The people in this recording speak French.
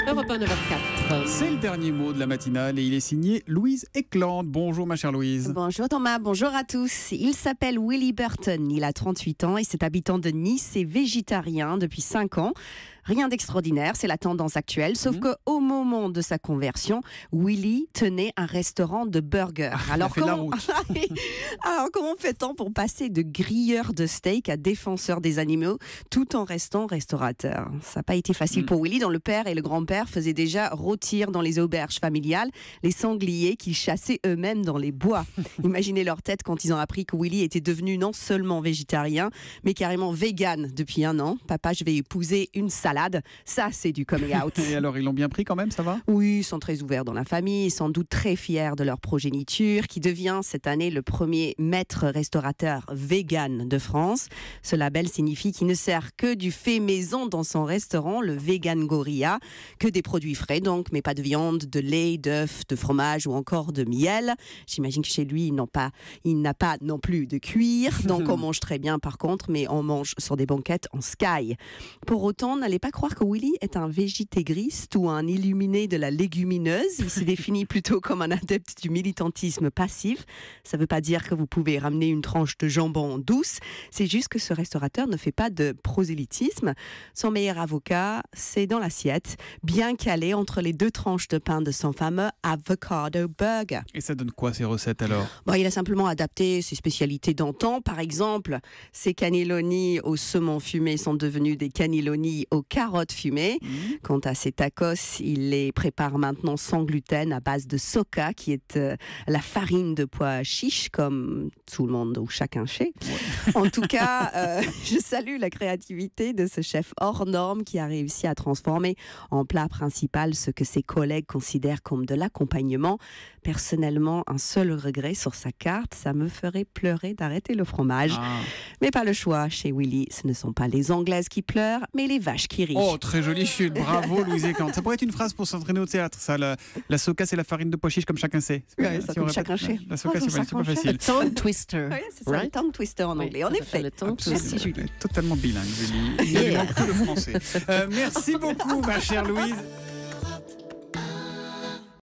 Europe 1, 9h04. C'est le dernier mot de la matinale et il est signé Louise Eklund. Bonjour ma chère Louise. Bonjour Thomas, bonjour à tous. Il s'appelle Willie Burton, il a 38 ans et c'est habitant de Nice et végétarien depuis 5 ans. Rien d'extraordinaire, c'est la tendance actuelle, sauf qu'au moment de sa conversion, Willie tenait un restaurant de burgers. Alors comment fait-on pour passer de grilleur de steak à défenseur des animaux tout en restant restaurateur? Ça n'a pas été facile pour Willie, dont le père et le grand-père faisaient déjà rôtir dans les auberges familiales les sangliers qu'ils chassaient eux-mêmes dans les bois. Imaginez leur tête quand ils ont appris que Willie était devenu non seulement végétarien, mais carrément vegan depuis 1 an. Papa, je vais épouser une salade. Ça, c'est du coming out. Et alors, ils l'ont bien pris quand même, ça va? Oui, ils sont très ouverts dans la famille, sans doute très fiers de leur progéniture, qui devient cette année le premier maître restaurateur vegan de France. Ce label signifie qu'il ne sert que du fait maison dans son restaurant, le Vegan Gorilla, que des produits frais donc, mais pas de viande, de lait, d'œufs, de fromage ou encore de miel. J'imagine que chez lui, il n'a pas non plus de cuir, donc on mange très bien par contre, mais on mange sur des banquettes en sky. Pour autant, n'allez pas croire que Willie est un végétégriste ou un illuminé de la légumineuse. Il se définit plutôt comme un adepte du militantisme passif. Ça ne veut pas dire que vous pouvez ramener une tranche de jambon douce. C'est juste que ce restaurateur ne fait pas de prosélytisme. Son meilleur avocat, c'est dans l'assiette, bien calé entre les 2 tranches de pain de son fameux avocado burger. Et ça donne quoi ces recettes alors? Il a simplement adapté ses spécialités d'antan. Par exemple, ses cannelloni au saumon fumé sont devenus des cannelloni aux carottes fumées. Quant à ses tacos, il les prépare maintenant sans gluten à base de soca, qui est la farine de pois chiche, comme tout le monde ou chacun sait. En tout cas, je salue la créativité de ce chef hors norme qui a réussi à transformer en plat principal ce que ses collègues considèrent comme de l'accompagnement. Personnellement, un seul regret sur sa carte, ça me ferait pleurer d'arrêter le fromage. Mais pas le choix. Chez Willie, ce ne sont pas les Anglaises qui pleurent, mais les vaches qui rient. Oh, très jolie chute. Bravo Louise Eklund. Ça pourrait être une phrase pour s'entraîner au théâtre. Ça, la soca, c'est la farine de pois chiche comme chacun sait. Ouais, ça comme chacun sait. La soca, c'est pas facile. Tongue twister. Oui, c'est ça, le tongue twister en anglais. En effet. Merci Julie. Totalement bilingue, Julie. Il y a que le français. Merci beaucoup, ma chère Louise.